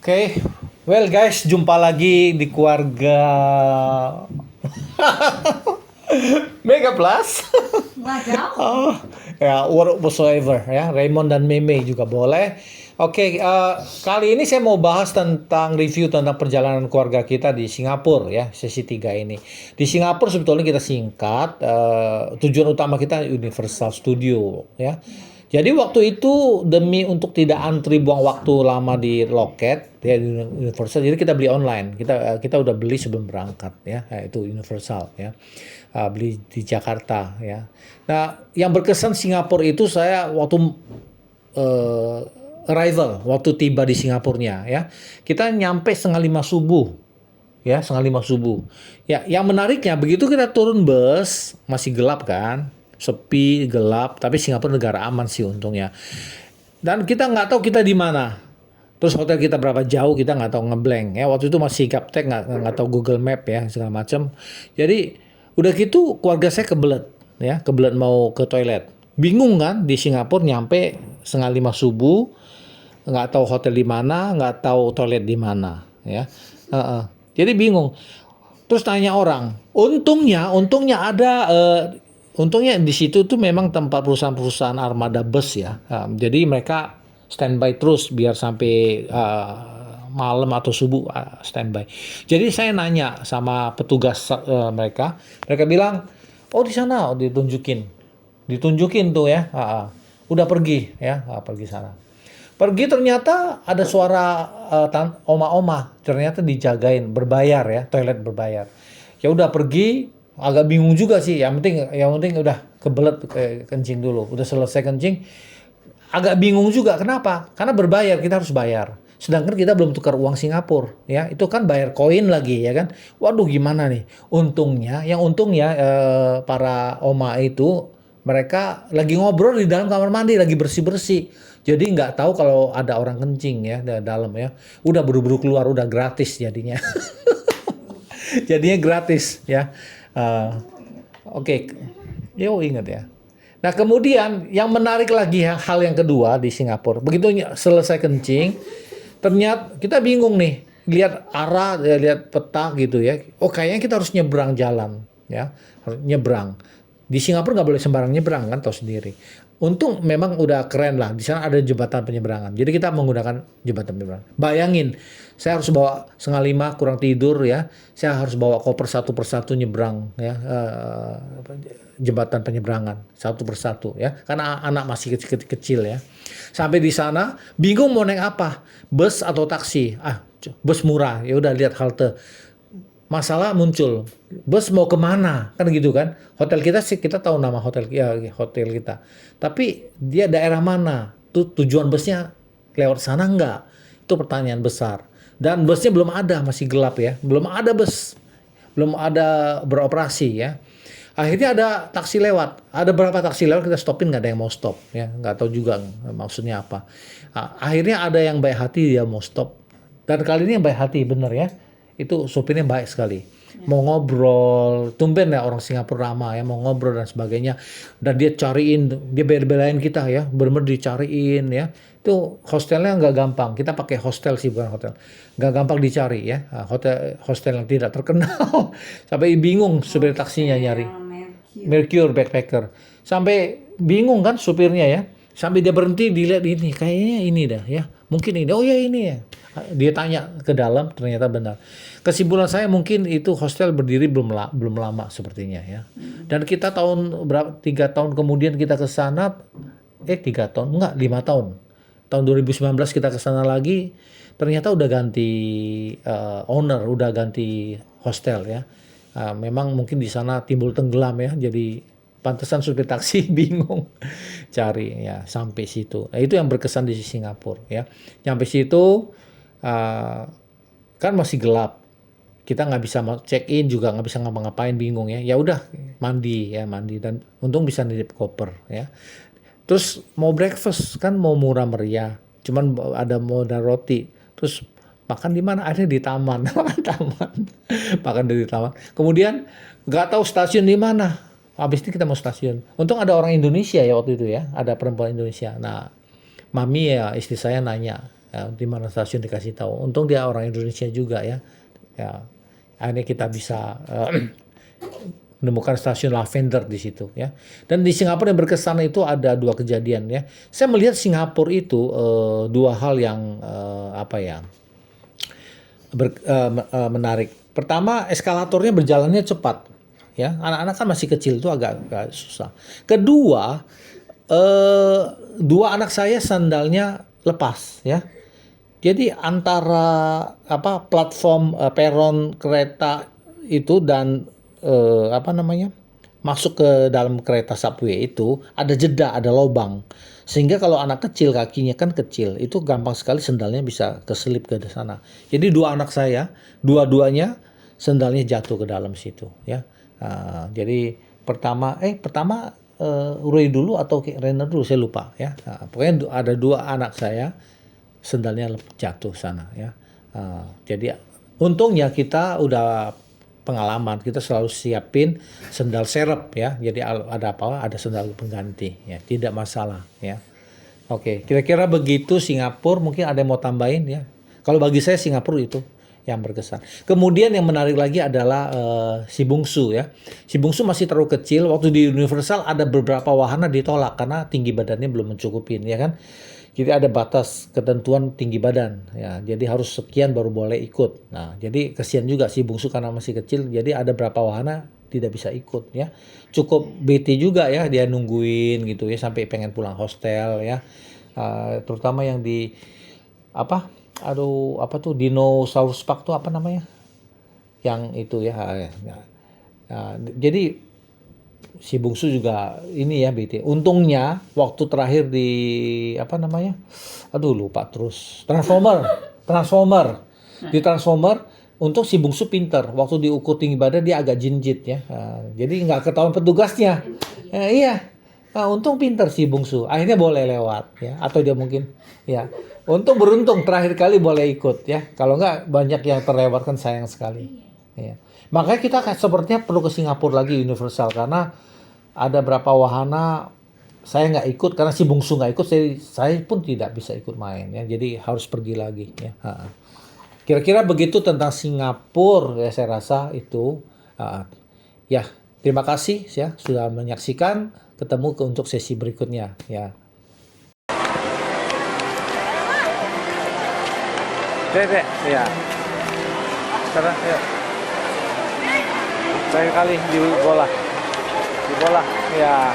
Oke, well guys, jumpa lagi di keluarga Mega Plus. Waduh. Oh, ya, whatsoever ya, Raymond dan Meme juga boleh. Oke, kali ini saya mau bahas tentang review tentang perjalanan keluarga kita di Singapura ya, sesi 3 ini. Di Singapura sebetulnya kita singkat, tujuan utama kita Universal Studio ya. Jadi waktu itu demi untuk tidak antri buang waktu lama di loket ya di Universal, jadi kita beli online. Kita udah beli sebelum berangkat ya, itu Universal ya. Beli di Jakarta ya. Nah, yang berkesan Singapura itu saya waktu arrival, waktu tiba di Singapurnya ya. Kita nyampe 4:30 subuh ya, 4:30 subuh. Ya, yang menariknya begitu kita turun bus masih gelap kan, sepi, gelap, tapi Singapura negara aman sih untungnya. Dan kita nggak tahu kita di mana. Terus hotel kita berapa jauh kita nggak tahu, ngeblank ya. Waktu itu masih gaptek, nggak tahu Google Map ya segala macam. Jadi udah gitu keluarga saya kebelet ya, kebelet mau ke toilet. Bingung kan di Singapura nyampe 4:30 subuh, nggak tahu hotel di mana, nggak tahu toilet di mana ya. Jadi bingung. Terus tanya orang. Untungnya ada untungnya di situ tuh memang tempat perusahaan-perusahaan armada bus ya. Jadi mereka standby terus biar sampai malam atau subuh standby. Jadi saya nanya sama petugas mereka, mereka bilang, "Oh di sana, oh, ditunjukin tuh ya. Udah pergi ya, pergi sana." Pergi ternyata ada suara oma-oma, ternyata dijagain, berbayar ya, toilet berbayar. Ya udah pergi, agak bingung juga sih. Yang penting udah kebelet kencing dulu, udah selesai kencing. Agak bingung juga kenapa? Karena berbayar, kita harus bayar. Sedangkan kita belum tukar uang Singapura, ya itu kan bayar koin lagi ya kan. Waduh gimana nih? Untungnya para oma itu mereka lagi ngobrol di dalam kamar mandi, lagi bersih-bersih. Jadi nggak tahu kalau ada orang kencing ya di dalam ya. Udah buru-buru keluar, udah gratis jadinya. Jadinya gratis ya. Oke. Yo ingat ya. Nah kemudian yang menarik lagi ya, hal yang kedua di Singapura. Begitu selesai kencing, ternyata kita bingung nih. Lihat arah, ya, lihat peta gitu ya. Oh kayaknya kita harus nyebrang jalan ya. Harus nyebrang. Di Singapura nggak boleh sembarang nyebrang kan, tahu sendiri. Untung memang udah keren lah. Di sana ada jembatan penyeberangan. Jadi kita menggunakan jembatan penyeberangan. Bayangin, saya harus bawa 4:30 kurang tidur ya. Saya harus bawa koper satu persatu nyebrang ya, jembatan penyeberangan satu persatu ya. Karena anak masih kecil ya. Sampai di sana bingung mau naik apa, bus atau taksi. Bus murah. Ya udah lihat halte. Masalah muncul, bus mau kemana kan gitu kan. Hotel kita sih kita tahu nama hotel ya, hotel kita, tapi dia daerah mana tuh, tujuan busnya lewat sana enggak, itu pertanyaan besar. Dan busnya belum ada, masih gelap ya, belum ada bus, belum ada beroperasi ya. Akhirnya ada taksi lewat, ada berapa taksi lewat, kita stopin, nggak ada yang mau stop ya, nggak tahu juga maksudnya apa. Akhirnya ada yang baik hati, dia mau stop, dan kali ini yang baik hati bener ya, itu sopirnya baik sekali, mau ngobrol, tumben ya orang Singapura ramah ya, mau ngobrol dan sebagainya. Dan dia cariin, dia bela-belain kita ya, bener-bener dicariin ya. Itu hostelnya nggak gampang, kita pakai hostel sih bukan hotel, nggak gampang dicari ya. Hostel yang tidak terkenal. Sampai bingung supir taksinya nyari Mercure Backpacker, sampai bingung kan supirnya ya, sampai dia berhenti dilihat, ini kayaknya ini dah ya, mungkin ini, oh ya ini ya. Dia tanya ke dalam, ternyata benar. Kesimpulan saya mungkin itu hostel berdiri belum lama sepertinya ya. Dan kita tahun berapa, 3 tahun kemudian kita ke sana, 3 tahun enggak, 5 tahun. Tahun 2019 kita ke sana lagi, ternyata udah ganti owner, udah ganti hostel ya. Memang mungkin di sana timbul tenggelam ya, jadi pantesan supir taksi bingung cari ya sampai situ. Nah, itu yang berkesan di Singapura ya. Sampai situ kan masih gelap, kita nggak bisa check in juga, nggak bisa ngapa-ngapain, bingung ya. Ya udah mandi dan untung bisa nitip koper ya. Terus mau breakfast kan mau murah meriah, cuman mau ada roti. Terus makan di mana? Akhirnya di taman. Makan di taman. Kemudian nggak tahu stasiun di mana. Habis itu kita mau stasiun. Untung ada orang Indonesia ya waktu itu ya, ada perempuan Indonesia. Nah, mami ya istri saya nanya, di mana stasiun dikasih tahu. Untung dia orang Indonesia juga ya. Ya, akhirnya kita bisa menemukan stasiun Lavender di situ ya. Dan di Singapura yang berkesan itu ada 2 kejadian ya. Saya melihat Singapura itu 2 hal yang menarik. Pertama, eskalatornya berjalannya cepat ya. Anak-anak kan masih kecil itu agak susah. Kedua, 2 anak saya sandalnya lepas ya. Jadi antara platform peron kereta itu dan masuk ke dalam kereta subway itu ada jeda, ada lubang. Sehingga kalau anak kecil kakinya kan kecil, itu gampang sekali sendalnya bisa keselip ke sana. Jadi 2 anak saya, dua-duanya sendalnya jatuh ke dalam situ ya. Jadi pertama Ray dulu atau Rainer dulu saya lupa ya. Pokoknya ada 2 anak saya sendalnya jatuh sana ya. Jadi untungnya kita udah pengalaman, kita selalu siapin sendal serep ya. Jadi ada apa ada sendal pengganti ya, tidak masalah ya. Oke, kira-kira begitu Singapura. Mungkin ada yang mau tambahin ya. Kalau bagi saya Singapura itu yang berkesan. Kemudian yang menarik lagi adalah si bungsu ya. Si bungsu masih terlalu kecil. Waktu di Universal ada beberapa wahana ditolak karena tinggi badannya belum mencukupin ya kan. Jadi ada batas ketentuan tinggi badan ya. Jadi harus sekian baru boleh ikut. Nah, jadi kasihan juga si bungsu karena masih kecil. Jadi ada beberapa wahana tidak bisa ikut ya. Cukup bete juga ya dia nungguin gitu ya sampai pengen pulang hostel ya. Terutama yang di Dinosaurus Park tuh apa namanya? Yang itu ya. Jadi si bungsu juga ini ya BT. Untungnya waktu terakhir di lupa terus. Transformer. Di Transformer untuk si bungsu pinter. Waktu diukur tinggi badan dia agak jinjit ya. Jadi nggak ketahuan petugasnya. Iya. Untung pinter si bungsu. Akhirnya boleh lewat ya. Atau dia mungkin ya. Beruntung terakhir kali boleh ikut ya. Kalau nggak banyak yang terlewatkan, sayang sekali. Ya. Makanya kita sepertinya perlu ke Singapura lagi Universal karena ada berapa wahana saya nggak ikut karena si bungsu nggak ikut, saya pun tidak bisa ikut main ya. Jadi harus pergi lagi ya. Kira-kira begitu tentang Singapura ya, saya rasa itu ya. Terima kasih ya sudah menyaksikan. Ketemu untuk sesi berikutnya ya. Dek, ya. Sekarang ya. Sekali di bola. Ya.